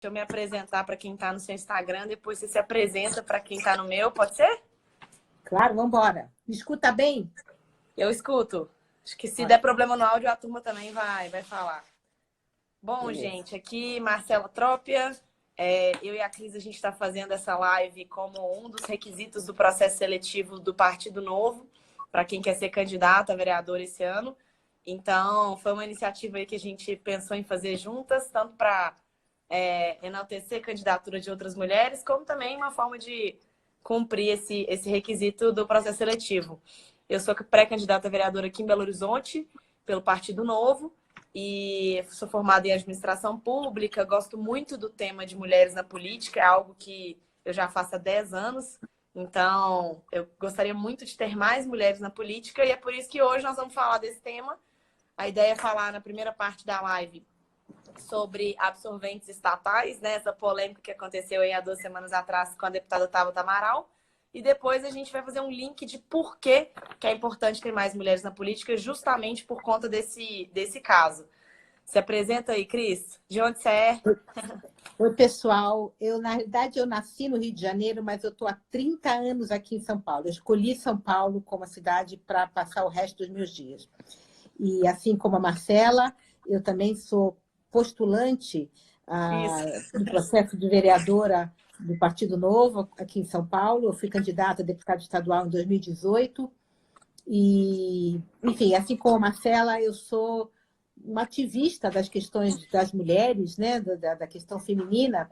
eu me apresentar para quem está no seu Instagram, depois você se apresenta para quem está no meu, pode ser? Claro, vamos embora. Me escuta bem? Eu escuto. Acho que se Ótimo. der problema no áudio, a turma também vai falar. Bom, Beleza. gente, aqui Marcela Trópia. Eu e a Cris, a gente está fazendo essa live como um dos requisitos do processo seletivo do Partido Novo, para quem quer ser candidato a vereador esse ano. Então, foi uma iniciativa aí que a gente pensou em fazer juntas, tanto para enaltecer a candidatura de outras mulheres, como também uma forma de cumprir esse requisito do processo seletivo. Eu sou pré-candidata a vereadora aqui em Belo Horizonte, pelo Partido Novo, e sou formada em administração pública, gosto muito do tema de mulheres na política, é algo que eu já faço há 10 anos, então eu gostaria muito de ter mais mulheres na política, e é por isso que hoje nós vamos falar desse tema. A ideia é falar na primeira parte da live sobre absorventes estatais, né? Essa polêmica que aconteceu aí há 2 semanas atrás com a deputada Tabata Amaral. E depois a gente vai fazer um link de por que é importante ter mais mulheres na política, justamente por conta desse caso. Se apresenta aí, Cris. De onde você é? Oi, pessoal. Na realidade, eu nasci no Rio de Janeiro, mas eu estou há 30 anos aqui em São Paulo. Eu escolhi São Paulo como a cidade para passar o resto dos meus dias. E assim como a Marcela, eu também sou postulante no processo de vereadora do Partido Novo aqui em São Paulo. Eu fui candidata a deputada estadual em 2018. E, enfim, assim como a Marcela, eu sou uma ativista das questões das mulheres, né, da questão feminina,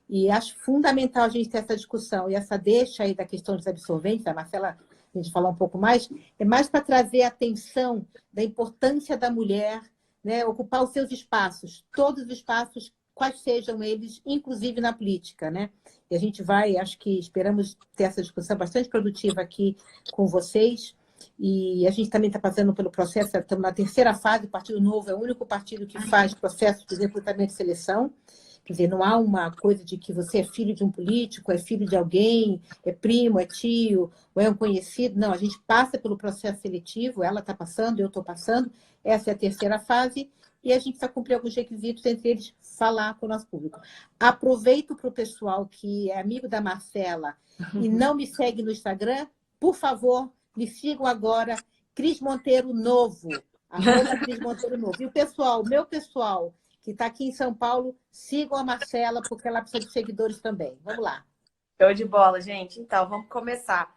e acho fundamental a gente ter essa discussão. E essa deixa aí da questão dos absorventes, a Marcela, a gente falar um pouco mais, é mais para trazer a atenção da importância da mulher, né, ocupar os seus espaços, todos os espaços, quais sejam eles, inclusive na política, né? E a gente vai, acho que esperamos ter essa discussão bastante produtiva aqui com vocês. E a gente também está passando pelo processo, estamos na terceira fase, o Partido Novo é o único partido que faz processo de recrutamento e seleção. Quer dizer, não há uma coisa de que você é filho de um político, é filho de alguém, é primo, é tio, ou é um conhecido. Não, a gente passa pelo processo seletivo, ela está passando, eu estou passando, essa é a terceira fase, e a gente vai cumprir alguns requisitos, entre eles falar com o nosso público. Aproveito para o pessoal que é amigo da Marcela e não me segue no Instagram, por favor, me sigam agora, Cris Monteiro Novo, @Cris Monteiro Novo. E o pessoal, meu pessoal, que está aqui em São Paulo, sigam a Marcela, porque ela precisa de seguidores também. Vamos lá. Show de bola, gente. Então, vamos começar.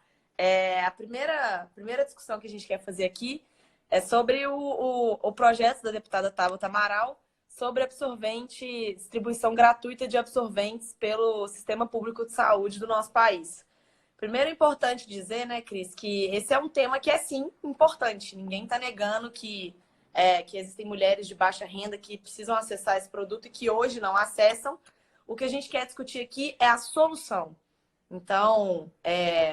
A primeira discussão que a gente quer fazer aqui é sobre o projeto da deputada Tabata Amaral sobre distribuição gratuita de absorventes pelo Sistema Público de Saúde do nosso país. Primeiro é importante dizer, né, Cris, que esse é um tema que é, sim, importante. Ninguém está negando que existem mulheres de baixa renda que precisam acessar esse produto e que hoje não acessam. O que a gente quer discutir aqui é a solução. Então,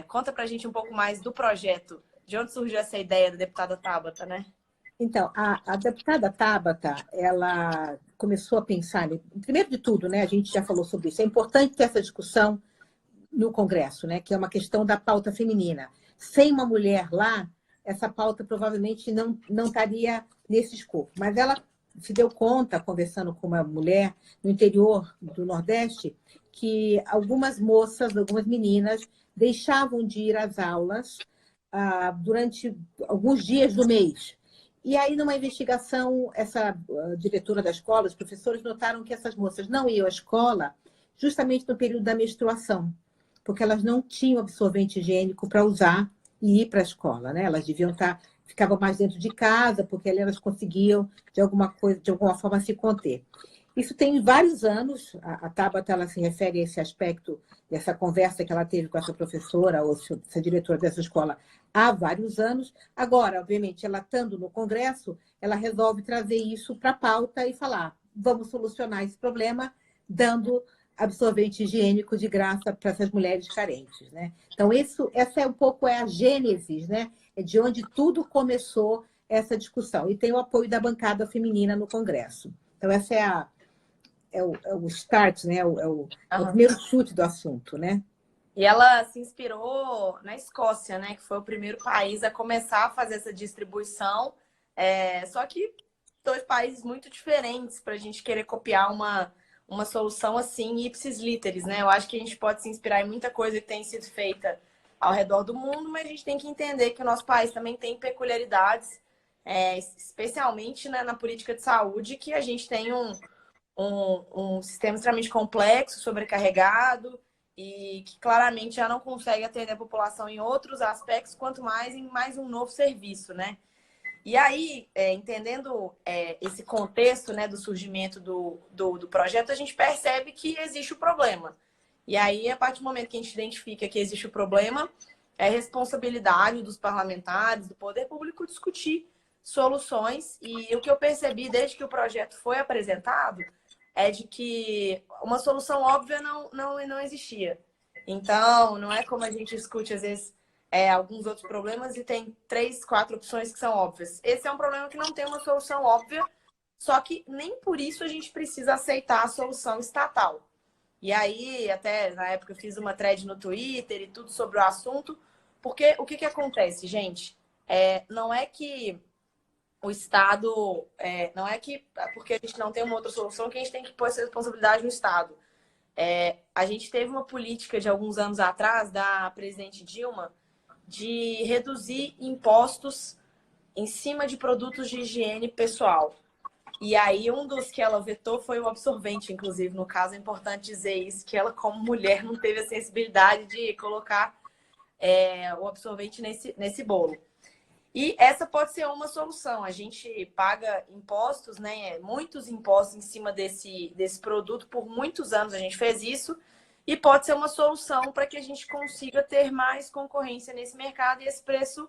conta pra gente um pouco mais do projeto. De onde surgiu essa ideia da deputada Tabata, né? Então, a deputada Tabata, ela começou a pensar, primeiro de tudo, né, a gente já falou sobre isso, é importante ter essa discussão no Congresso, né, que é uma questão da pauta feminina. Sem uma mulher lá, essa pauta provavelmente não estaria nesse escopo. Mas ela se deu conta, conversando com uma mulher no interior do Nordeste, que algumas moças, algumas meninas, deixavam de ir às aulas durante alguns dias do mês. E aí, numa investigação, essa diretora da escola, os professores notaram que essas moças não iam à escola justamente no período da menstruação, porque elas não tinham absorvente higiênico para usar e ir para a escola, né? Elas ficavam mais dentro de casa, porque ali elas conseguiam, de alguma forma, se conter. Isso tem vários anos, a Tabata ela se refere a esse aspecto, dessa conversa que ela teve com essa professora, ou essa diretora dessa escola, há vários anos. Agora, obviamente, ela estando no Congresso, ela resolve trazer isso para a pauta e falar, vamos solucionar esse problema dando absorvente higiênico de graça para essas mulheres carentes, né? Então, essa é um pouco a gênese, né? É de onde tudo começou essa discussão. E tem o apoio da bancada feminina no Congresso. Então, essa é o start, né? É o primeiro chute do assunto, né? E ela se inspirou na Escócia, né? Que foi o primeiro país a começar a fazer essa distribuição. Só que 2 países muito diferentes para a gente querer copiar uma solução assim, ipsis literis, né? Eu acho que a gente pode se inspirar em muita coisa que tem sido feita ao redor do mundo, mas a gente tem que entender que o nosso país também tem peculiaridades, especialmente, né, na política de saúde, que a gente tem um sistema extremamente complexo, sobrecarregado, e que claramente já não consegue atender a população em outros aspectos, quanto mais em mais um novo serviço, né? E aí, entendendo esse contexto, né, do surgimento do projeto, a gente percebe que existe o problema. E aí, a partir do momento que a gente identifica que existe o problema, é responsabilidade dos parlamentares, do poder público discutir soluções. E o que eu percebi desde que o projeto foi apresentado é de que uma solução óbvia não existia. Então, não é como a gente discute, às vezes, alguns outros problemas e tem 3, 4 opções que são óbvias. Esse é um problema que não tem uma solução óbvia, só que nem por isso a gente precisa aceitar a solução estatal. E aí, até na época, eu fiz uma thread no Twitter e tudo sobre o assunto, porque o que acontece, gente? Não é que o Estado, não é que porque a gente não tem uma outra solução que a gente tem que pôr essa responsabilidade no Estado. A gente teve uma política de alguns anos atrás, da presidente Dilma, de reduzir impostos em cima de produtos de higiene pessoal. E aí, um dos que ela vetou foi o absorvente, inclusive. No caso, é importante dizer isso, que ela, como mulher, não teve a sensibilidade de colocar o absorvente nesse bolo. E essa pode ser uma solução. A gente paga impostos, né? Muitos impostos em cima desse produto por muitos anos. A gente fez isso. E pode ser uma solução para que a gente consiga ter mais concorrência nesse mercado e esse preço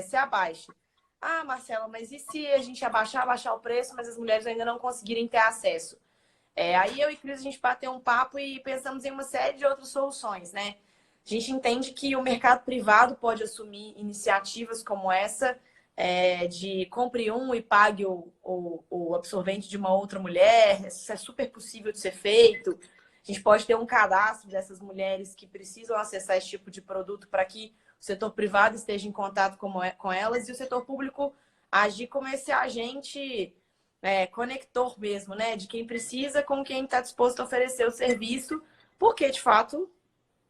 se abaixe. Ah, Marcela, mas e se a gente abaixar o preço, mas as mulheres ainda não conseguirem ter acesso? Aí eu e Cris, a gente bateu um papo e pensamos em uma série de outras soluções, né? A gente entende que o mercado privado pode assumir iniciativas como essa, de compre um e pague o absorvente de uma outra mulher. Isso é super possível de ser feito. A gente pode ter um cadastro dessas mulheres que precisam acessar esse tipo de produto para que o setor privado esteja em contato com elas e o setor público agir como esse agente conector mesmo, né? De quem precisa com quem está disposto a oferecer o serviço, porque, de fato,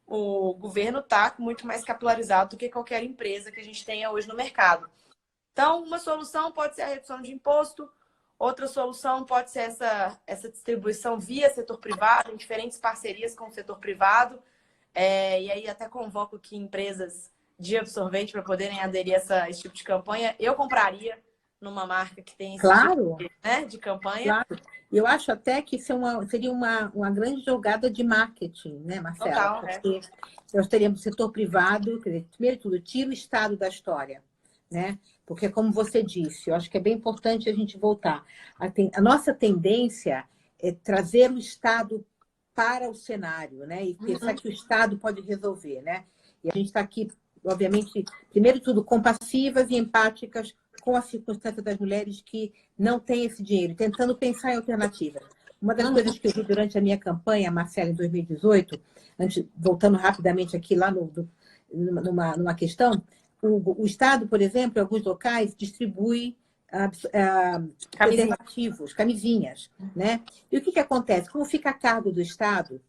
o governo está muito mais capilarizado do que qualquer empresa que a gente tenha hoje no mercado. Então, uma solução pode ser a redução de imposto, outra solução pode ser essa distribuição via setor privado, em diferentes parcerias com o setor privado. E aí até convoco aqui empresas de absorvente para poderem aderir a esse tipo de campanha. Eu compraria numa marca que tem esse Claro, tipo de campanha. claro. Eu acho até que isso seria uma grande jogada de marketing, né, Marcela? Total, Porque nós teríamos setor privado, quer dizer, primeiro de tudo, tira o Estado da história, né? Porque, como você disse, eu acho que é bem importante a gente voltar. A nossa tendência é trazer o Estado para o cenário, né? E pensar que o Estado pode resolver, né? E a gente está aqui, obviamente, primeiro de tudo, compassivas e empáticas com a circunstância das mulheres que não têm esse dinheiro, tentando pensar em alternativas. Uma das coisas que eu vi durante a minha campanha, Marcela, em 2018, voltando rapidamente aqui lá numa questão, o Estado, por exemplo, em alguns locais, distribui preservativos, camisinhas, né? E o que acontece? Como fica a cargo do Estado,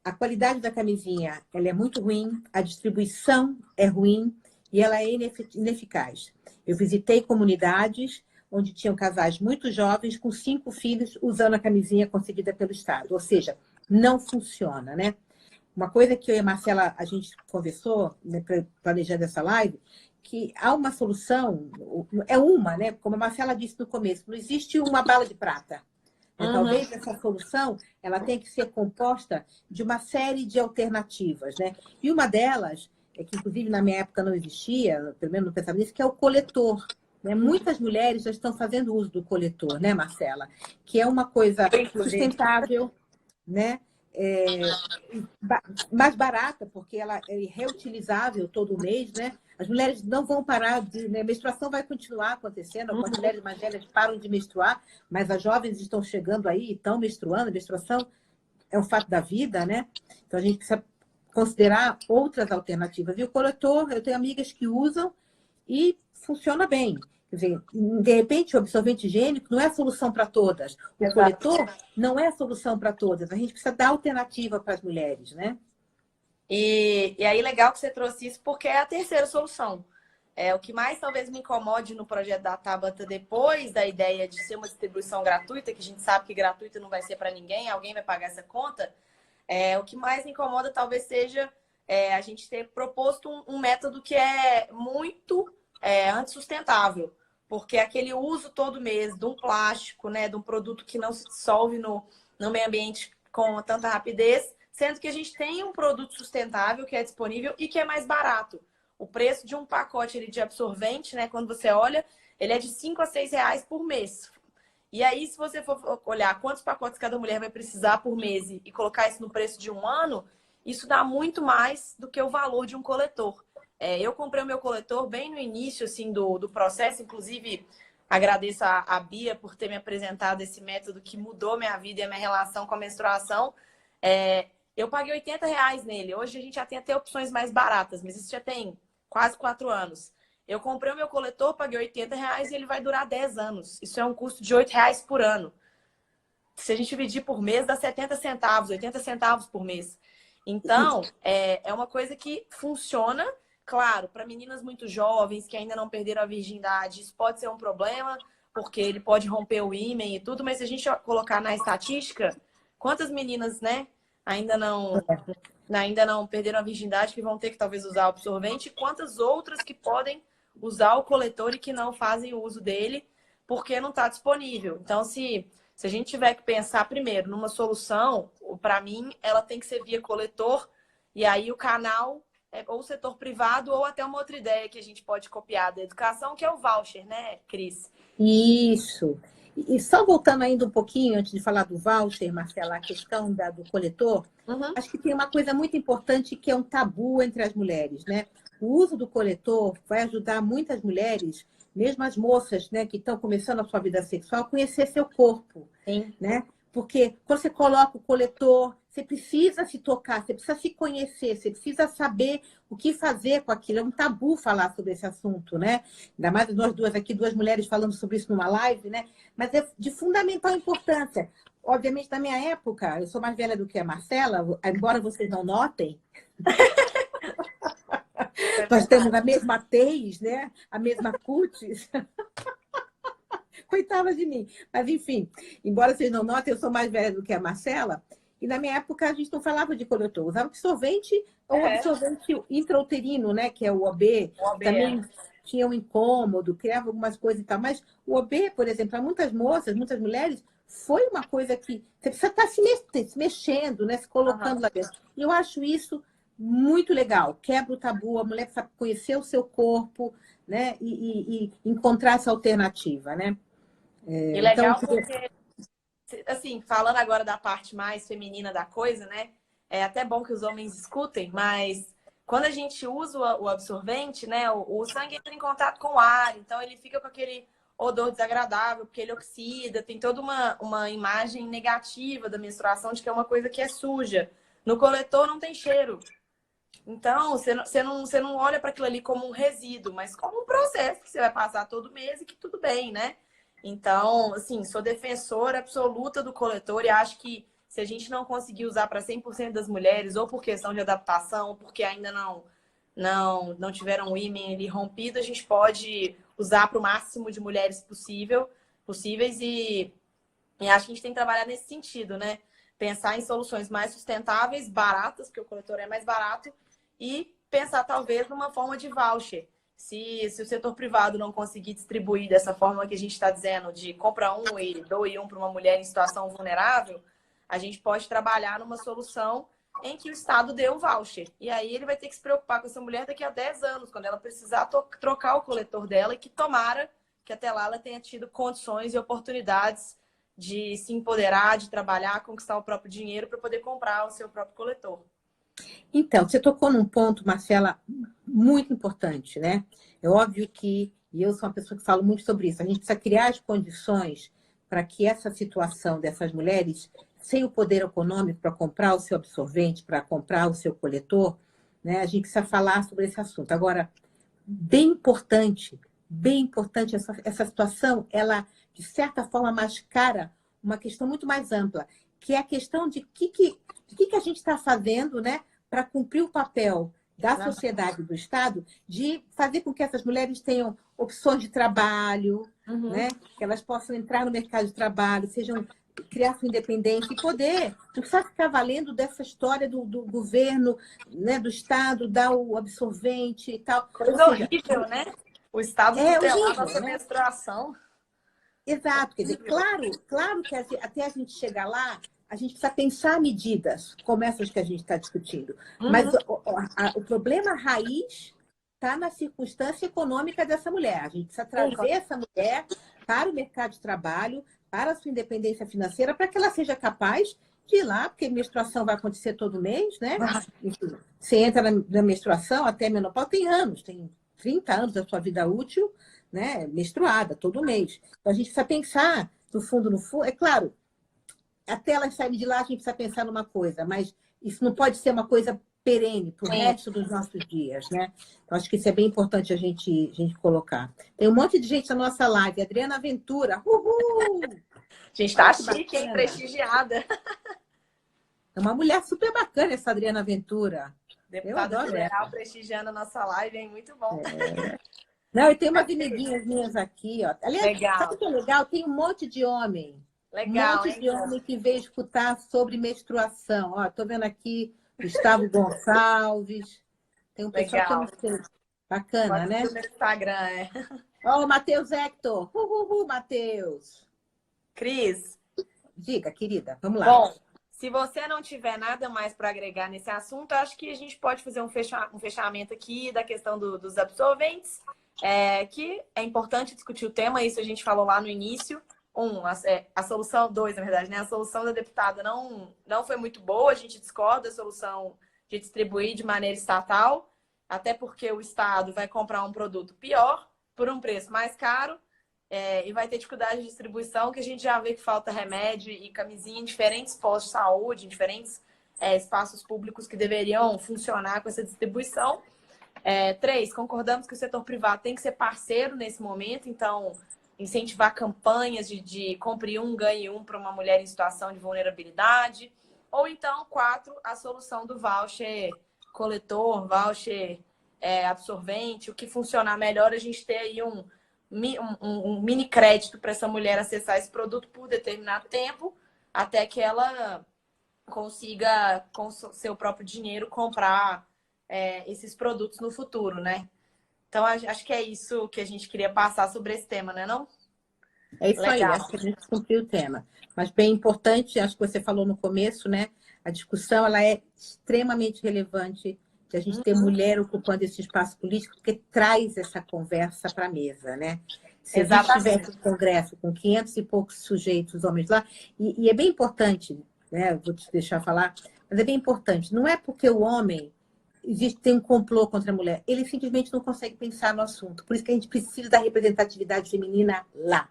a qualidade da camisinha ela é muito ruim, a distribuição é ruim e ela é ineficaz. Eu visitei comunidades onde tinham casais muito jovens com 5 filhos usando a camisinha concedida pelo Estado. Ou seja, não funciona, né? Uma coisa que eu e a Marcela, a gente conversou, né, planejando essa live, que há uma solução, né? Como a Marcela disse no começo, não existe uma bala de prata. Talvez essa solução ela tenha que ser composta de uma série de alternativas, né? E uma delas, que inclusive na minha época não existia, pelo menos não pensava nisso, que é o coletor. Né? Muitas mulheres já estão fazendo uso do coletor, né, Marcela? Que é uma coisa sustentável, né? Mais barata, porque ela é reutilizável todo mês, né? As mulheres não vão parar né? A menstruação vai continuar acontecendo, algumas mulheres mais velhas param de menstruar, mas as jovens estão chegando aí e estão menstruando, a menstruação é um fato da vida, né? Então a gente precisa considerar outras alternativas. E o coletor, eu tenho amigas que usam e funciona bem. Quer dizer, de repente, o absorvente higiênico não é a solução para todas. O Exato. coletor não é a solução para todas. A gente precisa dar alternativa para as mulheres, né? E aí, legal que você trouxe isso, porque é a terceira solução. O que mais talvez me incomode no projeto da Tabata, depois da ideia de ser uma distribuição gratuita, que a gente sabe que gratuita não vai ser para ninguém, alguém vai pagar essa conta, o que mais me incomoda talvez seja a gente ter proposto um método que é muito antissustentável, porque aquele uso todo mês de um plástico, né, de um produto que não se dissolve no meio ambiente com tanta rapidez, sendo que a gente tem um produto sustentável que é disponível e que é mais barato. O preço de um pacote de absorvente, né, quando você olha, ele é de 5 a 6 reais por mês. E aí, se você for olhar quantos pacotes cada mulher vai precisar por mês e colocar isso no preço de um ano, isso dá muito mais do que o valor de um coletor. Eu comprei o meu coletor bem no início assim, do processo, inclusive agradeço a Bia por ter me apresentado esse método que mudou minha vida e a minha relação com a menstruação. Eu paguei 80 reais nele. Hoje a gente já tem até opções mais baratas, mas isso já tem quase 4 anos. Eu comprei o meu coletor, paguei 80 reais e ele vai durar 10 anos. Isso é um custo de 8 reais por ano. Se a gente dividir por mês, dá 70 centavos, 80 centavos por mês. Então, é uma coisa que funciona, claro, para meninas muito jovens que ainda não perderam a virgindade, isso pode ser um problema, porque ele pode romper o ímen e tudo, mas se a gente colocar na estatística, quantas meninas, né, ainda não perderam a virgindade que vão ter que talvez usar o absorvente, e quantas outras que podem usar o coletor e que não fazem o uso dele porque não está disponível. Então, se a gente tiver que pensar primeiro numa solução, para mim, ela tem que ser via coletor, e aí o canal é ou o setor privado ou até uma outra ideia que a gente pode copiar da educação, que é o voucher, né, Cris? Isso. E só voltando ainda um pouquinho, antes de falar do voucher, Marcela, a questão do coletor, acho que tem uma coisa muito importante que é um tabu entre as mulheres, né? O uso do coletor vai ajudar muitas mulheres, mesmo as moças, né, que estão começando a sua vida sexual, a conhecer seu corpo, Sim. né? Porque quando você coloca o coletor, você precisa se tocar, você precisa se conhecer, você precisa saber o que fazer com aquilo. É um tabu falar sobre esse assunto, né? Ainda mais nós duas aqui, duas mulheres falando sobre isso numa live, né? Mas é de fundamental importância. Obviamente, na minha época, eu sou mais velha do que a Marcela, embora vocês não notem, nós temos a mesma tez, né? A mesma cutis. Coitada de mim. Mas, enfim, embora vocês não notem, eu sou mais velha do que a Marcela. E na minha época a gente não falava de coletor, usava absorvente ou absorvente intrauterino, né? Que é o OB. Também tinha um incômodo, criava algumas coisas e tal. Mas o OB, por exemplo, para muitas moças, muitas mulheres, foi uma coisa que você precisa estar se mexendo, né? Se colocando lá dentro. E eu acho isso muito legal. Quebra o tabu, a mulher precisa conhecer o seu corpo, né? E encontrar essa alternativa, né? E legal porque, assim, falando agora da parte mais feminina da coisa, né? É até bom que os homens escutem, mas quando a gente usa o absorvente, né? O sangue entra em contato com o ar, então ele fica com aquele odor desagradável, porque ele oxida, tem toda uma imagem negativa da menstruação de que é uma coisa que é suja. No coletor não tem cheiro. Então, você não olha para aquilo ali como um resíduo, mas como um processo que você vai passar todo mês e que tudo bem, né? Então, assim, sou defensora absoluta do coletor e acho que se a gente não conseguir usar para 100% das mulheres, ou por questão de adaptação, ou porque ainda não tiveram o ímã ali rompido, a gente pode usar para o máximo de mulheres possíveis e acho que a gente tem que trabalhar nesse sentido, né? Pensar em soluções mais sustentáveis, baratas, porque o coletor é mais barato, e pensar talvez numa forma de voucher. Se o setor privado não conseguir distribuir dessa forma que a gente está dizendo, de compra um e doe um para uma mulher em situação vulnerável, a gente pode trabalhar numa solução em que o Estado dê um voucher. E aí ele vai ter que se preocupar com essa mulher daqui a 10 anos, quando ela precisar trocar o coletor dela, e que tomara que até lá ela tenha tido condições e oportunidades de se empoderar, de trabalhar, conquistar o próprio dinheiro para poder comprar o seu próprio coletor. Então, você tocou num ponto, Marcela, muito importante, né? É óbvio que, e eu sou uma pessoa que falo muito sobre isso, a gente precisa criar as condições para que essa situação dessas mulheres, sem o poder econômico para comprar o seu absorvente, para comprar o seu coletor, né? A gente precisa falar sobre esse assunto. Agora, bem importante, bem importante, essa situação, ela, de certa forma, mascara uma questão muito mais ampla, que é a questão de que a gente está fazendo, né, para cumprir o papel da sociedade e do Estado, de fazer com que essas mulheres tenham opções de trabalho, né, que elas possam entrar no mercado de trabalho, criar sua independência e poder, não precisa ficar valendo dessa história do governo, né, do Estado, dar o absorvente e tal. Coisa horrível, né? O Estado tutelar nossa né? menstruação. Exato, quer dizer, claro que até a gente chegar lá, a gente precisa pensar medidas como essas que a gente está discutindo. Mas o problema raiz está na circunstância econômica dessa mulher. A gente precisa trazer essa mulher para o mercado de trabalho, para a sua independência financeira, para que ela seja capaz de ir lá, porque menstruação vai acontecer todo mês, né? Enfim, você entra na menstruação até a menopausa, tem anos, tem 30 anos da sua vida útil, né, menstruada, todo mês. Então, a gente precisa pensar, no fundo, é claro, até elas saírem de lá, a gente precisa pensar numa coisa, mas isso não pode ser uma coisa perene para o resto dos nossos dias, né? Então, acho que isso é bem importante a gente colocar. Tem um monte de gente na nossa live. Adriana Ventura, uhul! A gente tá chique, hein? Prestigiada. É uma mulher super bacana essa Adriana Ventura. Deputada federal prestigiando a nossa live, hein? Muito bom. Não, e tem umas amiguinhas minhas aqui, ó. Aliás, legal. Sabe o que é legal? Tem um monte de homem. Legal, um monte de homem que veio escutar sobre menstruação. Ó, tô vendo aqui Gustavo Gonçalves. Tem um pessoal que eu não sei. Bacana, pode né? No Instagram, Ó, o Matheus Hector. Matheus. Cris. Diga, querida. Vamos lá. Bom, se você não tiver nada mais para agregar nesse assunto, acho que a gente pode fazer um fechamento aqui da questão dos absorventes, que é importante discutir o tema, isso a gente falou lá no início. A solução, na verdade, né? A solução da deputada não foi muito boa, a gente discorda da solução de distribuir de maneira estatal, até porque o Estado vai comprar um produto pior, por um preço mais caro, e vai ter dificuldade de distribuição, que a gente já vê que falta remédio e camisinha em diferentes postos de saúde, em diferentes espaços públicos que deveriam funcionar com essa distribuição. 3, concordamos que o setor privado tem que ser parceiro nesse momento, então incentivar campanhas de compre um, ganhe um para uma mulher em situação de vulnerabilidade. Ou então, 4, a solução do voucher coletor, voucher absorvente, o que funcionar melhor, a gente ter aí um mini crédito para essa mulher acessar esse produto por determinado tempo, até que ela consiga, com seu próprio dinheiro, comprar esses produtos no futuro, né? Então, acho que é isso que a gente queria passar sobre esse tema, né, não? É isso aí, acho que a gente cumpriu o tema. Mas bem importante, acho que você falou no começo, né? A discussão ela é extremamente relevante de a gente ter mulher ocupando esse espaço político, porque traz essa conversa para a mesa, né? Se a gente tivesse um congresso com 500 e poucos sujeitos, homens lá, e é bem importante, né? Vou te deixar falar, mas é bem importante. Não é porque o homem tem um complô contra a mulher, ele simplesmente não consegue pensar no assunto. Por isso que a gente precisa da representatividade feminina lá.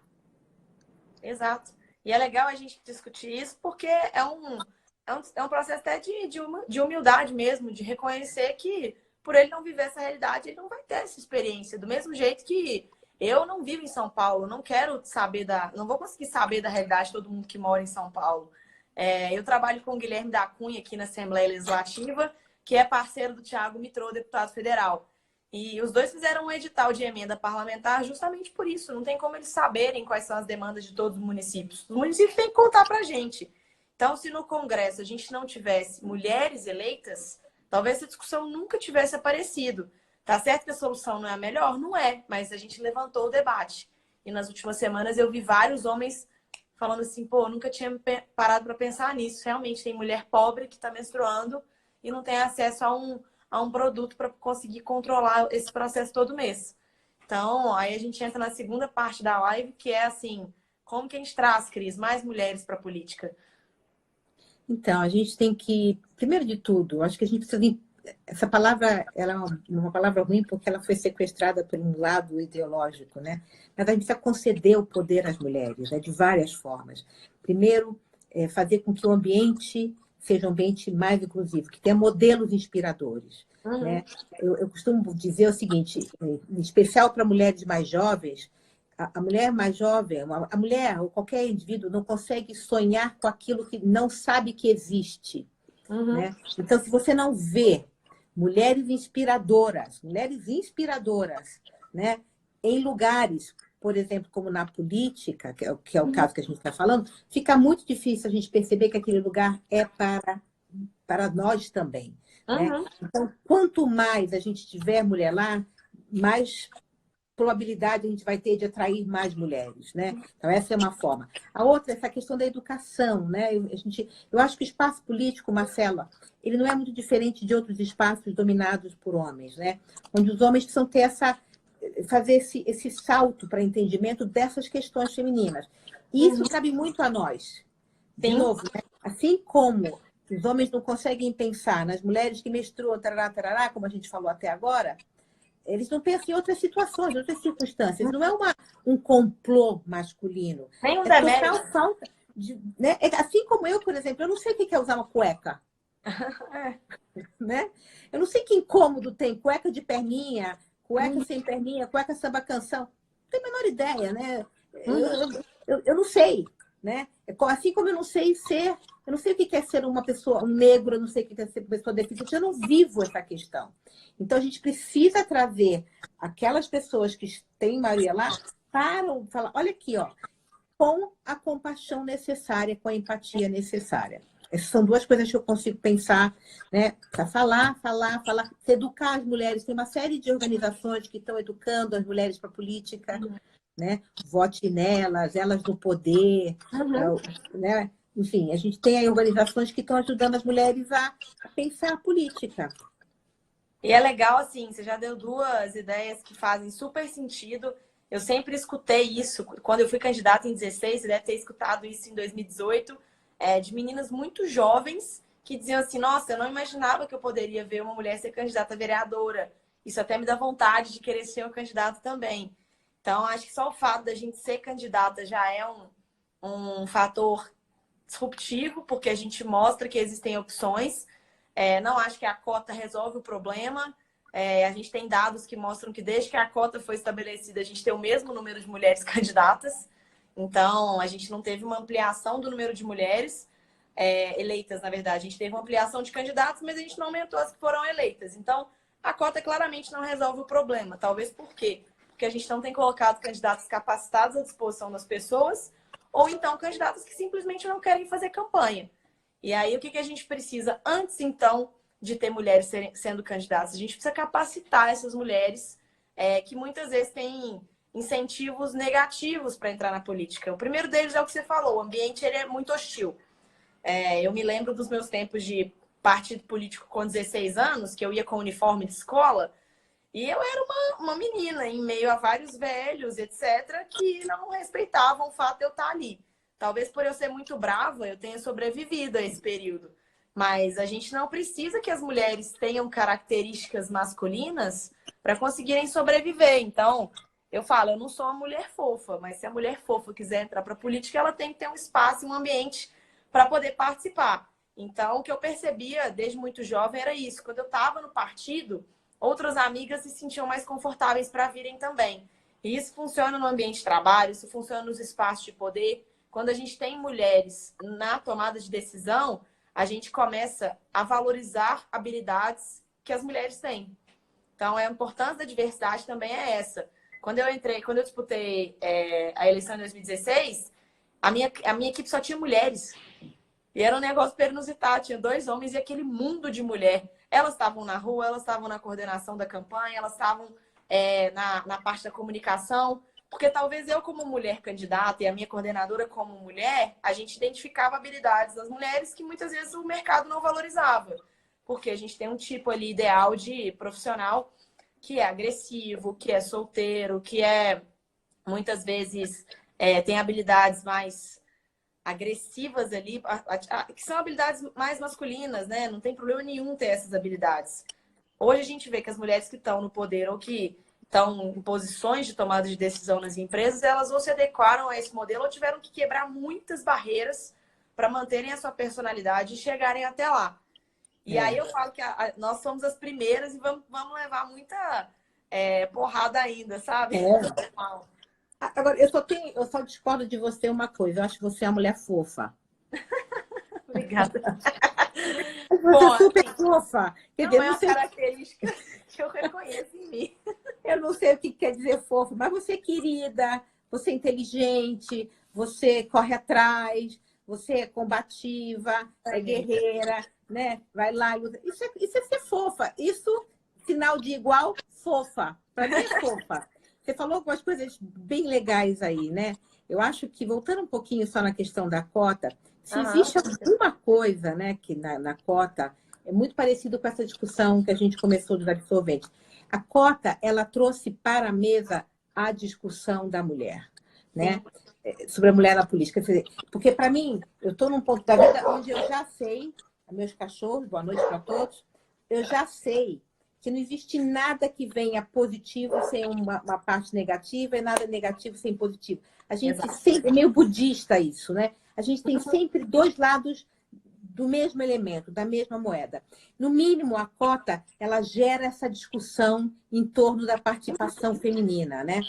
Exato. E é legal a gente discutir isso porque é um processo até de humildade mesmo, de reconhecer que por ele não viver essa realidade, ele não vai ter essa experiência. Do mesmo jeito que eu não vivo em São Paulo, não vou conseguir saber da realidade de todo mundo que mora em São Paulo. Eu trabalho com o Guilherme da Cunha aqui na Assembleia Legislativa, que é parceiro do Thiago Mitrô, deputado federal. E os dois fizeram um edital de emenda parlamentar justamente por isso. Não tem como eles saberem quais são as demandas de todos os municípios. Os municípios têm que contar para a gente. Então, se no Congresso a gente não tivesse mulheres eleitas, talvez essa discussão nunca tivesse aparecido. Tá certo que a solução não é a melhor? Não é, mas a gente levantou o debate. E nas últimas semanas eu vi vários homens falando assim, pô, nunca tinha parado para pensar nisso. Realmente tem mulher pobre que está menstruando e não tem acesso a um produto para conseguir controlar esse processo todo mês. Então, aí a gente entra na segunda parte da live, que é assim, como que a gente traz, Cris, mais mulheres para a política? Então, a gente tem que, primeiro de tudo, acho que a gente precisa... Essa palavra, ela é uma palavra ruim porque ela foi sequestrada por um lado ideológico, né? Mas a gente precisa conceder o poder às mulheres, né? De várias formas. Primeiro, fazer com que o ambiente seja um ambiente mais inclusivo, que tenha modelos inspiradores. Né? Eu costumo dizer o seguinte, em especial para mulheres mais jovens, a mulher mais jovem, a mulher ou qualquer indivíduo não consegue sonhar com aquilo que não sabe que existe. Né? Então, se você não vê mulheres inspiradoras, né? Em lugares, por exemplo, como na política, que é o caso que a gente está falando, fica muito difícil a gente perceber que aquele lugar é para nós também. Né? Então, quanto mais a gente tiver mulher lá, mais probabilidade a gente vai ter de atrair mais mulheres, né? Então, essa é uma forma. A outra é essa questão da educação, né? Eu acho que o espaço político, Marcela, ele não é muito diferente de outros espaços dominados por homens, né? Onde os homens precisam ter fazer esse salto para entendimento dessas questões femininas. E isso cabe muito a nós. De novo, né? Assim como os homens não conseguem pensar nas mulheres que menstruam, tarará, tarará, como a gente falou até agora, eles não pensam em outras situações, em outras circunstâncias. Não é um complô masculino. Nem um É total demérito. falta de... Né? Assim como eu, por exemplo, eu não sei o que é usar uma cueca. Né? Eu não sei que incômodo tem cueca de perninha, cueca sem perninha, cueca samba canção. Não tenho a menor ideia, né? Eu não sei. Né? Assim como eu não sei eu não sei o que é ser uma pessoa, um negro, eu não sei o que é ser uma pessoa deficiente, eu não vivo essa questão. Então, a gente precisa trazer aquelas pessoas que têm maioria lá para falar, olha aqui, ó, com a compaixão necessária, com a empatia necessária. Essas são duas coisas que eu consigo pensar, né? Para falar, educar as mulheres. Tem uma série de organizações que estão educando as mulheres para a política, né? Vote nelas, elas no poder, né? Enfim, a gente tem aí organizações que estão ajudando as mulheres a pensar a política. E é legal, assim, você já deu duas ideias que fazem super sentido. Eu sempre escutei isso. Quando eu fui candidata em 16, você deve ter escutado isso em 2018, de meninas muito jovens que diziam assim, nossa, eu não imaginava que eu poderia ver uma mulher ser candidata a vereadora. Isso até me dá vontade de querer ser uma candidata também. Então, acho que só o fato da gente ser candidata já é um fator disruptivo, porque a gente mostra que existem opções. Não acho que a cota resolve o problema. A gente tem dados que mostram que desde que a cota foi estabelecida, a gente tem o mesmo número de mulheres candidatas. Então, a gente não teve uma ampliação do número de mulheres eleitas, na verdade. A gente teve uma ampliação de candidatos, mas a gente não aumentou as que foram eleitas. Então, a cota claramente não resolve o problema. Talvez por quê? Porque a gente não tem colocado candidatos capacitados à disposição das pessoas, ou então candidatos que simplesmente não querem fazer campanha. E aí, o que a gente precisa antes, então, de ter mulheres sendo candidatas? A gente precisa capacitar essas mulheres que muitas vezes têm incentivos negativos para entrar na política. O primeiro deles é o que você falou, o ambiente ele é muito hostil. Eu me lembro dos meus tempos de partido político com 16 anos, que eu ia com uniforme de escola, e eu era uma menina em meio a vários velhos, etc., que não respeitavam o fato de eu estar ali. Talvez por eu ser muito brava, eu tenha sobrevivido a esse período. Mas a gente não precisa que as mulheres tenham características masculinas para conseguirem sobreviver. Então, eu falo, eu não sou uma mulher fofa, mas se a mulher fofa quiser entrar para a política, ela tem que ter um espaço, um ambiente para poder participar. Então, o que eu percebia desde muito jovem era isso. Quando eu estava no partido, outras amigas se sentiam mais confortáveis para virem também. E isso funciona no ambiente de trabalho, isso funciona nos espaços de poder. Quando a gente tem mulheres na tomada de decisão, a gente começa a valorizar habilidades que as mulheres têm. Então, a importância da diversidade também é essa. Quando eu disputei a eleição em 2016, a minha equipe só tinha mulheres. E era um negócio inusitado, tinha 2 homens e aquele mundo de mulher. Elas estavam na rua, elas estavam na coordenação da campanha, elas estavam na parte da comunicação. Porque talvez eu, como mulher candidata, e a minha coordenadora como mulher, a gente identificava habilidades das mulheres que muitas vezes o mercado não valorizava. Porque a gente tem um tipo ali ideal de profissional que é agressivo, que é solteiro, que muitas vezes tem habilidades mais agressivas ali, que são habilidades mais masculinas, né? Não tem problema nenhum ter essas habilidades. Hoje a gente vê que as mulheres que estão no poder ou que estão em posições de tomada de decisão nas empresas, elas ou se adequaram a esse modelo ou tiveram que quebrar muitas barreiras para manterem a sua personalidade e chegarem até lá. E aí eu falo que nós somos as primeiras e vamos levar muita porrada ainda, sabe? Agora, eu só discordo de você uma coisa. Eu acho que você é uma mulher fofa. Obrigada. Você é super fofa. Quer dizer, Não é uma característica que eu reconheço em mim. Eu não sei o que quer dizer fofo, mas você é querida, você é inteligente, você corre atrás, você é combativa, é guerreira, né? Vai lá, luta. Isso é ser fofa. Isso, sinal de igual, fofa. Para mim é fofa. Você falou algumas coisas bem legais aí, né? Eu acho que, voltando um pouquinho só na questão da cota, se existe alguma coisa, né, que na cota é muito parecido com essa discussão que a gente começou dos absorventes. A cota, ela trouxe para a mesa a discussão da mulher, né? Sobre a mulher na política. Porque, para mim, eu estou num ponto da vida onde eu já sei, meus cachorros, boa noite para todos, eu já sei que não existe nada que venha positivo sem uma parte negativa e nada negativo sem positivo. A gente sempre, é meio budista isso, né? A gente tem sempre dois lados do mesmo elemento, da mesma moeda. No mínimo, a cota, ela gera essa discussão em torno da participação feminina, né?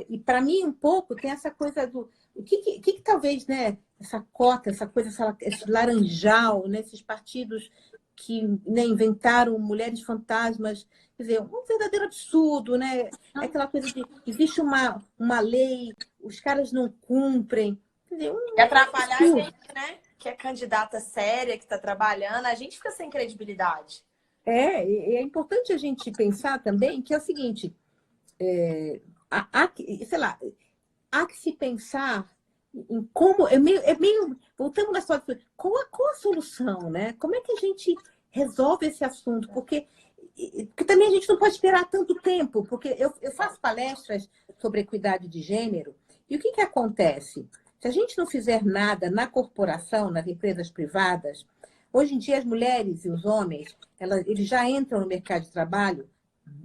E, para mim, um pouco, tem essa coisa do... O que talvez, né, essa cota, essa coisa, esse laranjal, né, esses partidos que, né, inventaram mulheres fantasmas, quer dizer, um verdadeiro absurdo, né? É aquela coisa de existe uma lei, os caras não cumprem. Quer dizer, E atrapalhar a gente, né? Que é candidata séria, que está trabalhando, a gente fica sem credibilidade. É importante a gente pensar também que é o seguinte, sei lá, há que se pensar em como... voltamos na história, qual a solução, né? Como é que a gente resolve esse assunto? Porque também a gente não pode esperar tanto tempo, porque eu faço palestras sobre equidade de gênero, e o que acontece? Se a gente não fizer nada na corporação, nas empresas privadas, hoje em dia as mulheres e os homens, eles já entram no mercado de trabalho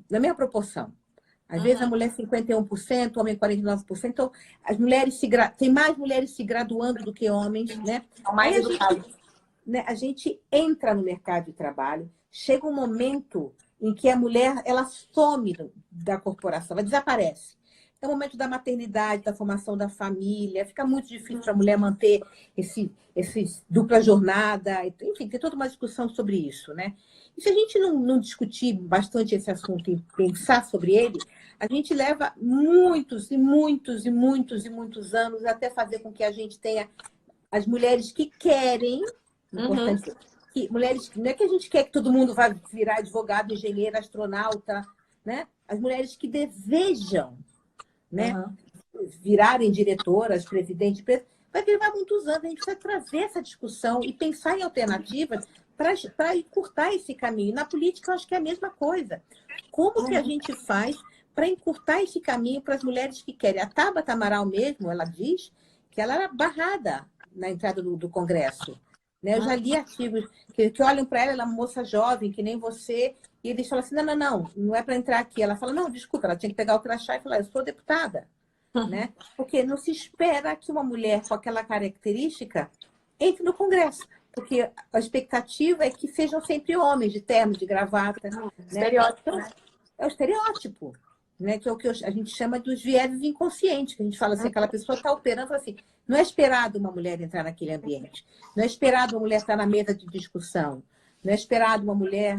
na mesma proporção. Às vezes a mulher 51%, o homem 49%. Então, as mulheres tem mais mulheres se graduando do que homens, né? São mais educados. A gente entra no mercado de trabalho, chega um momento em que a mulher ela some da corporação, ela desaparece. É o momento da maternidade, da formação da família, fica muito difícil para a mulher manter esse dupla jornada, enfim, tem toda uma discussão sobre isso, né? E se a gente não discutir bastante esse assunto e pensar sobre ele, a gente leva muitos e muitos e muitos e muitos anos até fazer com que a gente tenha as mulheres que querem, importante, mulheres, não é que a gente quer que todo mundo vá virar advogado, engenheiro, astronauta, né? As mulheres que desejam, né, virarem diretoras, presidente, vai levar muitos anos. A gente precisa trazer essa discussão e pensar em alternativas para encurtar esse caminho. Na política, eu acho que é a mesma coisa. Como que a gente faz para encurtar esse caminho para as mulheres que querem? A Tabata Amaral mesmo, ela diz que ela era barrada na entrada do Congresso. Né? Eu já li artigos que olham para ela é uma moça jovem, que nem você, e eles falam assim, não é para entrar aqui. Ela fala, não, desculpa, ela tinha que pegar o crachá e falar, eu sou deputada. Né? Porque não se espera que uma mulher com aquela característica entre no Congresso. Porque a expectativa é que sejam sempre homens, de terno, de gravata. Estereótipo, então, é o estereótipo. Né? Que é o que a gente chama dos vieses inconscientes, que a gente fala assim, aquela pessoa está operando assim. Não é esperado uma mulher entrar naquele ambiente. Não é esperado uma mulher estar na mesa de discussão. Não é esperado uma mulher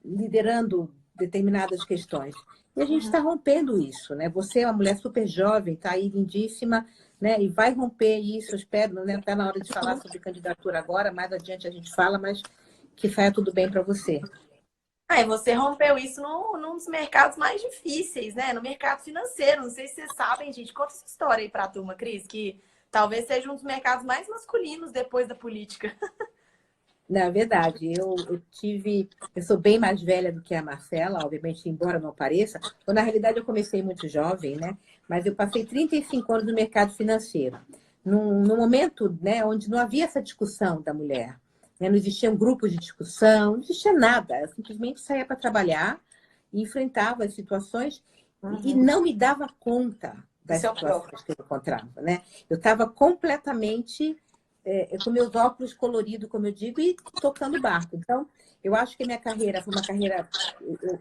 liderando determinadas questões. E a gente está rompendo isso, né? Você é uma mulher super jovem, está aí lindíssima, né? E vai romper isso, eu espero, não está na hora de falar sobre candidatura agora, mais adiante a gente fala, mas que saia tudo bem para você. E você rompeu isso num dos mercados mais difíceis, né? No mercado financeiro. Não sei se vocês sabem, gente. Conta essa história aí para a turma, Cris, que talvez seja um dos mercados mais masculinos depois da política. Na verdade, eu sou bem mais velha do que a Marcela, obviamente, embora não pareça. Ou, na realidade, eu comecei muito jovem, né? Mas eu passei 35 anos no mercado financeiro. Num momento, né, onde não havia essa discussão da mulher. Né? Não existiam grupos de discussão, não existia nada. Eu simplesmente saía para trabalhar e enfrentava as situações e não me dava conta das situações que eu encontrava. Né? Eu estava completamente com meus óculos coloridos, como eu digo, e tocando barco. Então, eu acho que a minha carreira foi uma carreira...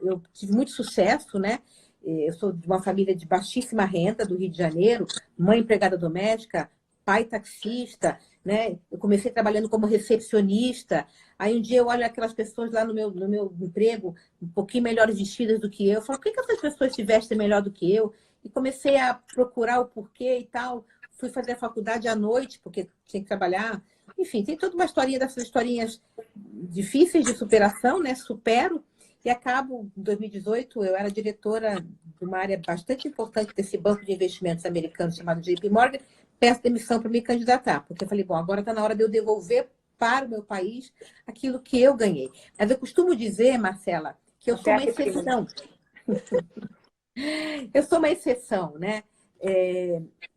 Eu tive muito sucesso, né? Eu sou de uma família de baixíssima renda do Rio de Janeiro, mãe empregada doméstica, pai taxista, né? Eu comecei trabalhando como recepcionista. Aí um dia eu olho aquelas pessoas lá no meu emprego, um pouquinho melhores vestidas do que eu. Eu falo, por que essas pessoas se vestem melhor do que eu? E comecei a procurar o porquê e tal. Fui fazer a faculdade à noite, porque tinha que trabalhar. Enfim, tem toda uma historinha dessas historinhas difíceis de superação, né? Supero. E acabo, em 2018, eu era diretora de uma área bastante importante desse banco de investimentos americano chamado JP Morgan. Peço demissão para me candidatar, porque eu falei, bom, agora está na hora de eu devolver para o meu país aquilo que eu ganhei. Mas eu costumo dizer, Marcela, que eu sou uma exceção. Eu sou uma exceção, né?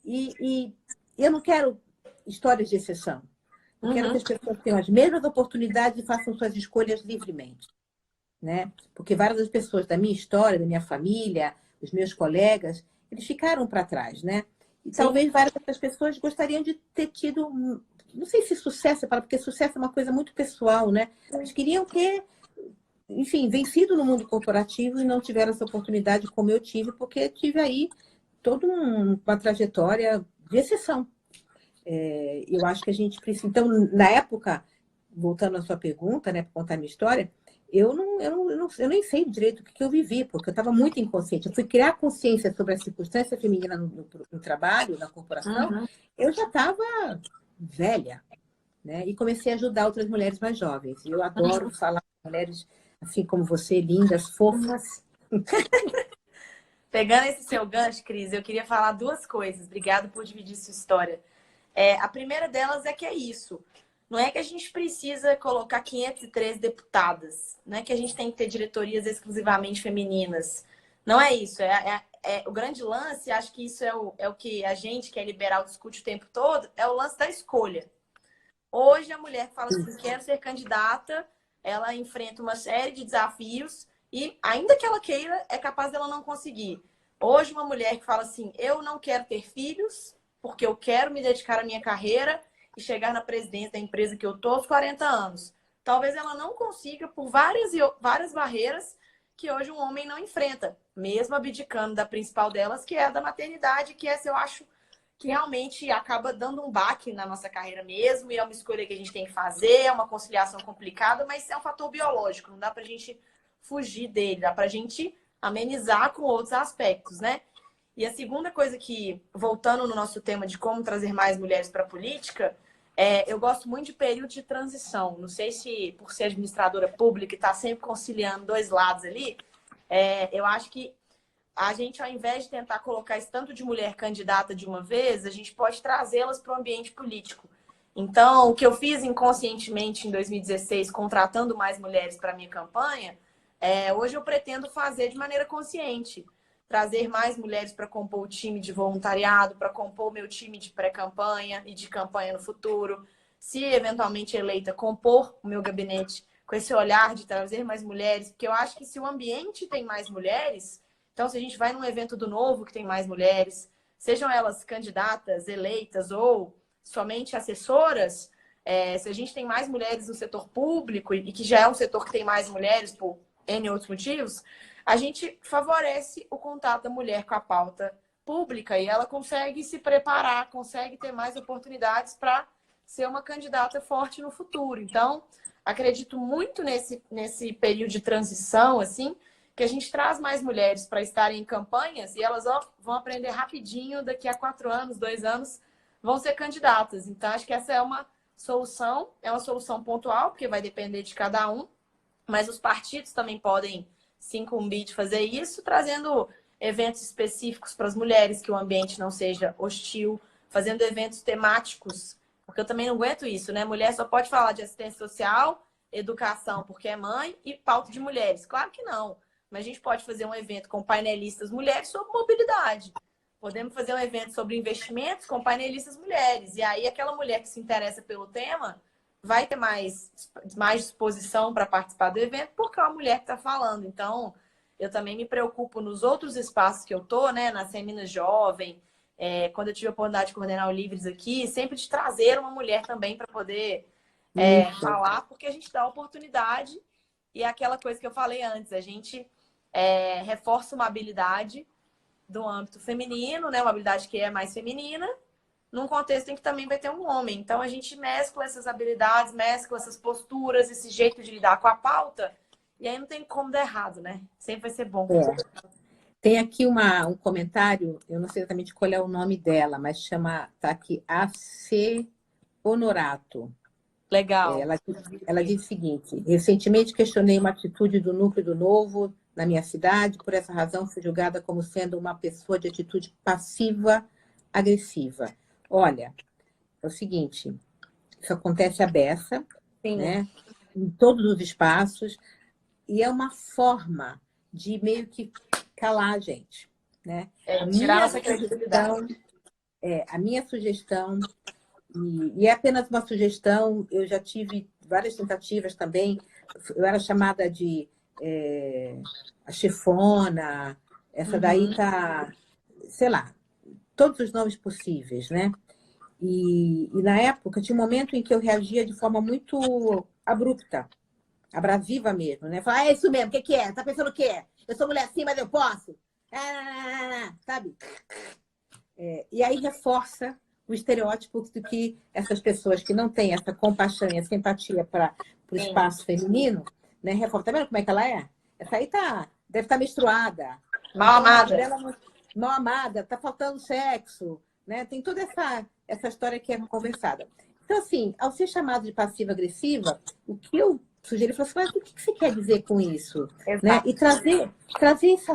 E eu não quero histórias de exceção. Eu quero que as pessoas tenham as mesmas oportunidades e façam suas escolhas livremente, né? Porque várias das pessoas da minha história, da minha família, os meus colegas, eles ficaram para trás, né? E talvez várias dessas pessoas gostariam de ter tido, não sei se sucesso, porque sucesso é uma coisa muito pessoal, né? Eles queriam ter, enfim, vencido no mundo corporativo e não tiveram essa oportunidade como eu tive, porque tive aí toda uma trajetória de exceção. Eu acho que a gente precisa... Então, na época, voltando à sua pergunta, né, para contar a minha história, eu nem sei direito o que eu vivi, porque eu estava muito inconsciente. Eu fui criar consciência sobre a circunstância feminina no trabalho, na corporação, eu já estava velha, né? E comecei a ajudar outras mulheres mais jovens. Eu adoro falar com mulheres assim como você, lindas, fofas. Pegando esse seu gancho, Cris, eu queria falar duas coisas. Obrigada por dividir sua história. A primeira delas é que é isso. Não é que a gente precisa colocar 503 deputadas. Não é que a gente tem que ter diretorias exclusivamente femininas. Não é isso. O grande lance, acho que isso é o que a gente, que é liberal, discute o tempo todo, é o lance da escolha. Hoje, a mulher que fala assim, quero ser candidata, ela enfrenta uma série de desafios e, ainda que ela queira, é capaz dela não conseguir. Hoje, uma mulher que fala assim, eu não quero ter filhos, porque eu quero me dedicar à minha carreira e chegar na presidência da empresa que eu tô aos 40 anos. Talvez ela não consiga por várias barreiras que hoje um homem não enfrenta, mesmo abdicando da principal delas, que é a da maternidade, que essa eu acho que realmente acaba dando um baque na nossa carreira mesmo, e é uma escolha que a gente tem que fazer, é uma conciliação complicada, mas é um fator biológico, não dá pra gente fugir dele, dá pra gente amenizar com outros aspectos, né? E a segunda coisa que, voltando no nosso tema de como trazer mais mulheres para a política, eu gosto muito de período de transição. Não sei se, por ser administradora pública e estar sempre conciliando dois lados ali, eu acho que a gente, ao invés de tentar colocar esse tanto de mulher candidata de uma vez, a gente pode trazê-las para o ambiente político. Então, o que eu fiz inconscientemente em 2016, contratando mais mulheres para a minha campanha, hoje eu pretendo fazer de maneira consciente. Trazer mais mulheres para compor o time de voluntariado, para compor o meu time de pré-campanha e de campanha no futuro. Se eventualmente eleita, compor o meu gabinete com esse olhar de trazer mais mulheres, porque eu acho que se o ambiente tem mais mulheres, então se a gente vai num evento do Novo que tem mais mulheres, sejam elas candidatas, eleitas ou somente assessoras, se a gente tem mais mulheres no setor público e que já é um setor que tem mais mulheres por N outros motivos, a gente favorece o contato da mulher com a pauta pública e ela consegue se preparar, consegue ter mais oportunidades para ser uma candidata forte no futuro. Então, acredito muito nesse período de transição, assim, que a gente traz mais mulheres para estarem em campanhas e elas vão aprender rapidinho, daqui a 4 anos, 2 anos, vão ser candidatas. Então, acho que essa é uma solução pontual, porque vai depender de cada um, mas os partidos também podem se incumbir de fazer isso, trazendo eventos específicos para as mulheres, que o ambiente não seja hostil, fazendo eventos temáticos, porque eu também não aguento isso, né? Mulher só pode falar de assistência social, educação porque é mãe e pauta de mulheres. Claro que não, mas a gente pode fazer um evento com painelistas mulheres sobre mobilidade. Podemos fazer um evento sobre investimentos com painelistas mulheres. E aí aquela mulher que se interessa pelo tema vai ter mais disposição para participar do evento, porque é uma mulher que está falando. Então, eu também me preocupo nos outros espaços que eu tô, né? Na Seminas Jovem, quando eu tive a oportunidade de coordenar o Livres aqui, sempre de trazer uma mulher também para poder falar, porque a gente dá oportunidade e é aquela coisa que eu falei antes, a gente reforça uma habilidade do âmbito feminino, né? Uma habilidade que é mais feminina, num contexto em que também vai ter um homem. Então, a gente mescla essas habilidades, mescla essas posturas, esse jeito de lidar com a pauta, e aí não tem como dar errado, né? Sempre vai ser bom. Tem aqui um comentário, eu não sei exatamente qual é o nome dela, mas tá aqui AC Honorato. Legal. Ela diz o seguinte: recentemente questionei uma atitude do núcleo do Novo na minha cidade, por essa razão fui julgada como sendo uma pessoa de atitude passiva-agressiva. Olha, é o seguinte, isso acontece à beça, né? Em todos os espaços, e é uma forma de meio que calar a gente, né? Tirar nossa credibilidade. A minha sugestão, e é apenas uma sugestão, eu já tive várias tentativas também, eu era chamada de a chefona, essa daí tá, sei lá, todos os nomes possíveis, né? E na época tinha um momento em que eu reagia de forma muito abrupta, abrasiva mesmo, né? Falar, é isso mesmo, o que que é? Tá pensando o quê? Eu sou mulher assim, mas eu posso? Sabe? E aí reforça o estereótipo de que essas pessoas que não têm essa compaixão e essa empatia para o espaço feminino, né? Reforça. Tá vendo como é que ela é? Essa aí deve estar menstruada. Mal amada. Mal amada, tá faltando sexo, né? Tem toda essa história que é conversada. Então, assim, ao ser chamado de passiva-agressiva, o que eu sugeri foi assim, mas o que você quer dizer com isso? Né? E trazer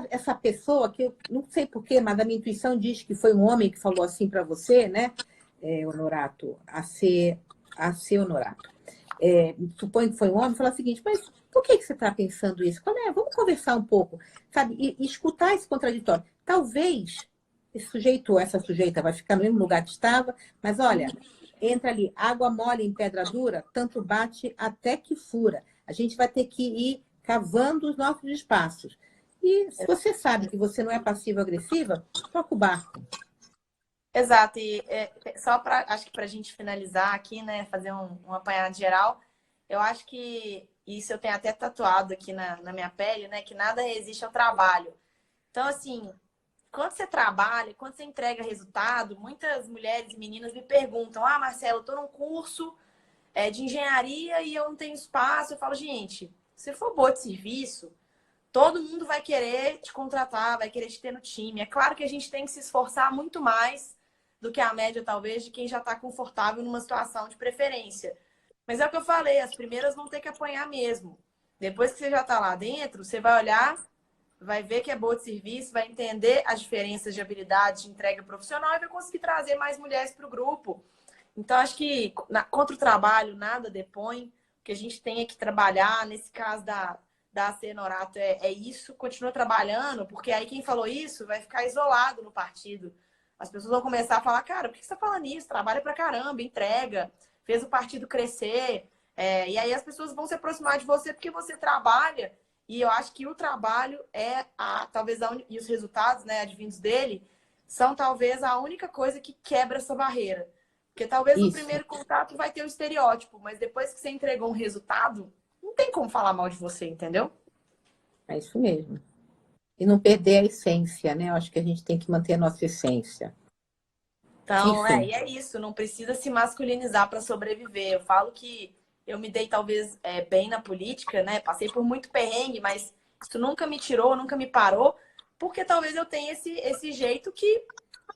essa pessoa, que eu não sei porquê, mas a minha intuição diz que foi um homem que falou assim para você, né, Honorato, AC Honorato. Suponho que foi um homem, falou o seguinte, mas por que você está pensando isso? Vamos conversar um pouco, sabe? E escutar esse contraditório. Talvez esse sujeito ou essa sujeita vai ficar no mesmo lugar que estava, mas olha, entra ali, água mole em pedra dura, tanto bate até que fura. A gente vai ter que ir cavando os nossos espaços. E se você sabe que você não é passiva-agressiva, toca o barco. Exato. E só acho que para a gente finalizar aqui, né, fazer um apanhado geral, eu acho que isso eu tenho até tatuado aqui na minha pele, né, que nada resiste ao trabalho. Então, assim, quando você trabalha, quando você entrega resultado, muitas mulheres e meninas me perguntam: ah, Marcelo, eu estou num curso de engenharia e eu não tenho espaço. Eu falo, gente, se for boa de serviço, todo mundo vai querer te contratar, vai querer te ter no time. É claro que a gente tem que se esforçar muito mais do que a média, talvez, de quem já está confortável numa situação de preferência. Mas é o que eu falei, as primeiras vão ter que apanhar mesmo. Depois que você já está lá dentro, você vai olhar, vai ver que é boa de serviço, vai entender as diferenças de habilidade de entrega profissional e vai conseguir trazer mais mulheres para o grupo. Então, acho que contra o trabalho, nada depõe. O que a gente tem é que trabalhar. Nesse caso da AC Honorato é isso, continua trabalhando, porque aí quem falou isso vai ficar isolado no partido. As pessoas vão começar a falar, cara, por que você está falando isso? Trabalha pra caramba, entrega, fez o partido crescer. E aí as pessoas vão se aproximar de você porque você trabalha. E eu acho que o trabalho talvez e os resultados, né, advindos dele, são talvez a única coisa que quebra essa barreira. Porque talvez no primeiro contato vai ter o estereótipo, mas depois que você entregou um resultado, não tem como falar mal de você, entendeu? É isso mesmo. E não perder a essência, né? Eu acho que a gente tem que manter a nossa essência. Então, e é isso. Não precisa se masculinizar para sobreviver. Eu falo que eu me dei talvez bem na política, né? Passei por muito perrengue, mas isso nunca me tirou, nunca me parou, porque talvez eu tenha esse jeito que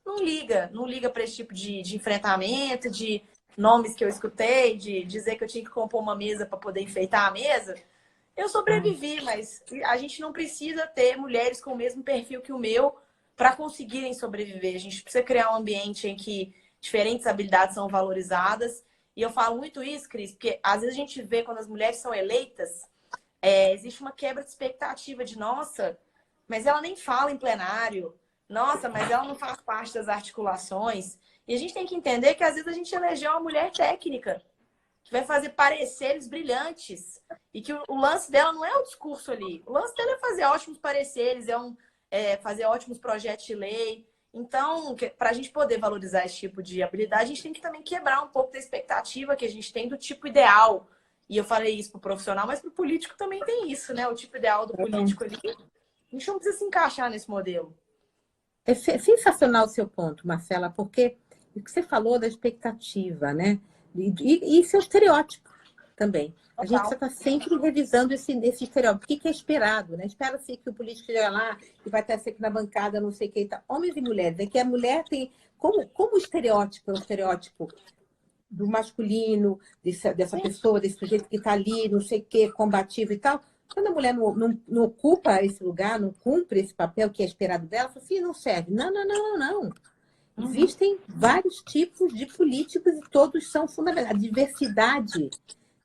não liga para esse tipo de enfrentamento, de nomes que eu escutei, de dizer que eu tinha que compor uma mesa para poder enfeitar a mesa. Eu sobrevivi, mas a gente não precisa ter mulheres com o mesmo perfil que o meu para conseguirem sobreviver. A gente precisa criar um ambiente em que diferentes habilidades são valorizadas. E eu falo muito isso, Cris, porque às vezes a gente vê quando as mulheres são eleitas, existe uma quebra de expectativa de, nossa, mas ela nem fala em plenário. Nossa, mas ela não faz parte das articulações. E a gente tem que entender que às vezes a gente elegeu uma mulher técnica, que vai fazer pareceres brilhantes. E que o lance dela não é o discurso ali. O lance dela é fazer ótimos pareceres, fazer ótimos projetos de lei. Então, para a gente poder valorizar esse tipo de habilidade, a gente tem que também quebrar um pouco da expectativa que a gente tem do tipo ideal. E eu falei isso para o profissional, mas para o político também tem isso, né? O tipo ideal do político ali. A gente não precisa se encaixar nesse modelo. É sensacional o seu ponto, Marcela, porque o que você falou da expectativa, né? E seu estereótipo também. A gente Total. precisa estar sempre revisando esse estereótipo. O que é esperado, né? Espera-se que o político chegue lá e vai estar sempre na bancada, não sei o que. Tá. Homens e mulheres. É que a mulher tem... Como o estereótipo é o estereótipo do masculino, dessa pessoa, desse sujeito que está ali, não sei o quê, combativo e tal. Quando a mulher não ocupa esse lugar, não cumpre esse papel que é esperado dela, fala assim, não serve. Não, não, não, não, não. Existem vários tipos de políticos e todos são fundamentais. A diversidade,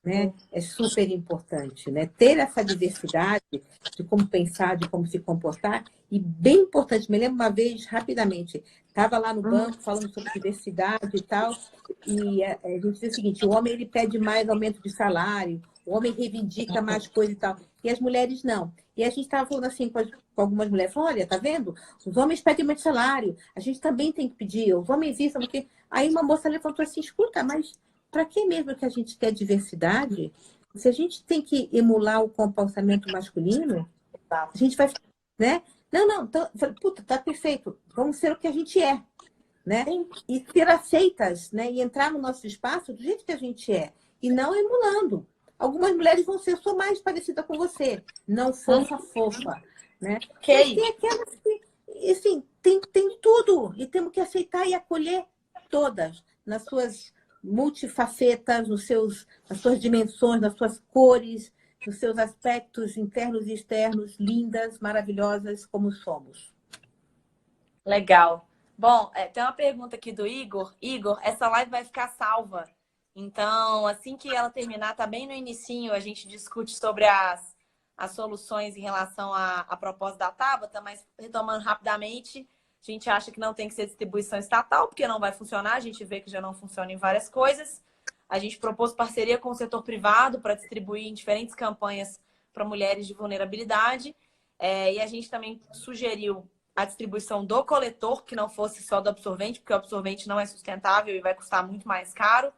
né, é super importante, né? Ter essa diversidade de como pensar, de como se comportar, e bem importante. Me lembro uma vez, rapidamente, estava lá no banco falando sobre diversidade e tal, e a gente dizia o seguinte: o homem ele pede mais aumento de salário, o homem reivindica mais coisa e tal, e as mulheres não. E a gente estava falando assim com algumas mulheres, falou, olha, tá vendo? Os homens pedem mais salário, a gente também tem que pedir, os homens isso, porque... Aí uma moça levantou assim, escuta, mas para que mesmo que a gente quer diversidade? Se a gente tem que emular o comportamento masculino, a gente vai, né? Não, não, então, puta, tá perfeito. Vamos ser o que a gente é, né? E ser aceitas, né? E entrar no nosso espaço do jeito que a gente é, e não emulando. Algumas mulheres vão ser só mais parecida com você, não fofa, né? Mas tem aquelas que, assim, tem tudo, e temos que aceitar e acolher todas, nas suas multifacetas, nas suas dimensões, nas suas cores, nos seus aspectos internos e externos, lindas, maravilhosas como somos. Legal. Bom, tem uma pergunta aqui do Igor. Igor, essa live vai ficar salva. Então, assim que ela terminar, tá bem no inicinho, a gente discute sobre as soluções em relação à proposta da Tabata, mas retomando rapidamente, a gente acha que não tem que ser distribuição estatal, porque não vai funcionar, a gente vê que já não funciona em várias coisas. A gente propôs parceria com o setor privado para distribuir em diferentes campanhas para mulheres de vulnerabilidade. E a gente também sugeriu a distribuição do coletor, que não fosse só do absorvente, porque o absorvente não é sustentável e vai custar muito mais caro.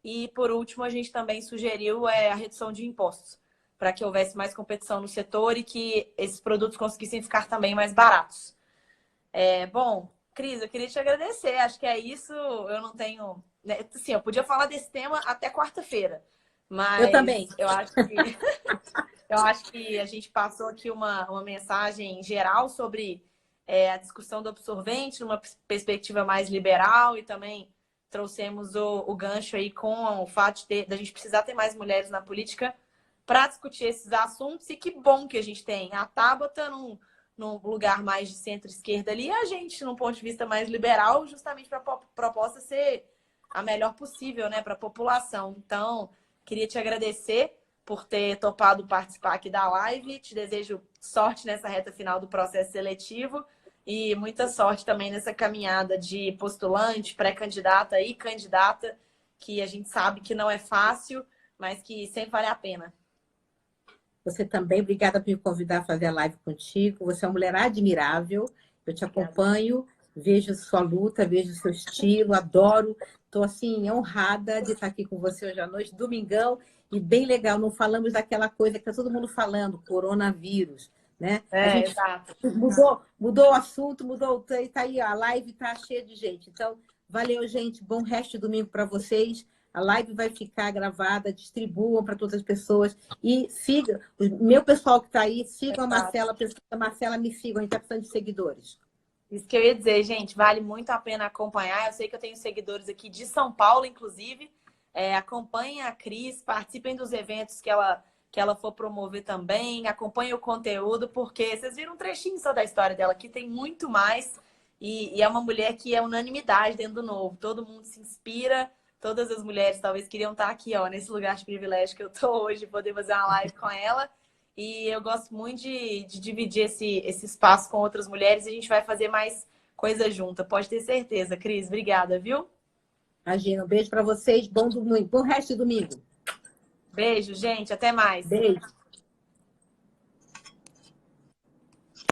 E, por último, a gente também sugeriu a redução de impostos, para que houvesse mais competição no setor e que esses produtos conseguissem ficar também mais baratos. Bom, Cris, eu queria te agradecer. Acho que é isso. Eu não tenho... Né? Assim, eu podia falar desse tema até quarta-feira, mas Eu também. eu acho que a gente passou aqui uma mensagem geral sobre a discussão do absorvente, numa perspectiva mais liberal, e também trouxemos o gancho aí com o fato da gente precisar ter mais mulheres na política para discutir esses assuntos. E que bom que a gente tem a Tabata num lugar mais de centro-esquerda ali, e a gente num ponto de vista mais liberal, justamente para a proposta ser a melhor possível, né, para a população. Então, queria te agradecer por ter topado participar aqui da live. Te desejo sorte nessa reta final do processo seletivo e muita sorte também nessa caminhada de postulante, pré-candidata e candidata, que a gente sabe que não é fácil, mas que sempre vale a pena. Você também, obrigada por me convidar a fazer a live contigo. Você é uma mulher admirável, eu te acompanho, vejo sua luta, vejo seu estilo, adoro. Estou, assim, honrada de estar aqui com você hoje à noite, domingão, e bem legal. Não falamos daquela coisa que está todo mundo falando, coronavírus, né? A gente Exato. Mudou o assunto, está aí, a live está cheia de gente. Então, valeu, gente. Bom resto de domingo para vocês. A live vai ficar gravada, distribuam para todas as pessoas. E siga, o meu pessoal que está aí, sigam a Marcela, a Marcela me sigam, a gente está precisando de seguidores. Isso que eu ia dizer, gente, vale muito a pena acompanhar. Eu sei que eu tenho seguidores aqui de São Paulo, inclusive. Acompanhem a Cris, participem dos eventos que ela for promover também, acompanhem o conteúdo, porque vocês viram um trechinho só da história dela, que tem muito mais. E é uma mulher que é unanimidade dentro do Novo. Todo mundo se inspira. Todas as mulheres talvez queriam estar aqui, ó, nesse lugar de privilégio que eu tô hoje, poder fazer uma live com ela. E eu gosto muito de dividir esse espaço com outras mulheres, e a gente vai fazer mais coisa junta. Pode ter certeza, Cris. Obrigada, viu? Imagina, um beijo para vocês. Bom domingo, bom resto de domingo. Beijo, gente. Até mais. Beijo.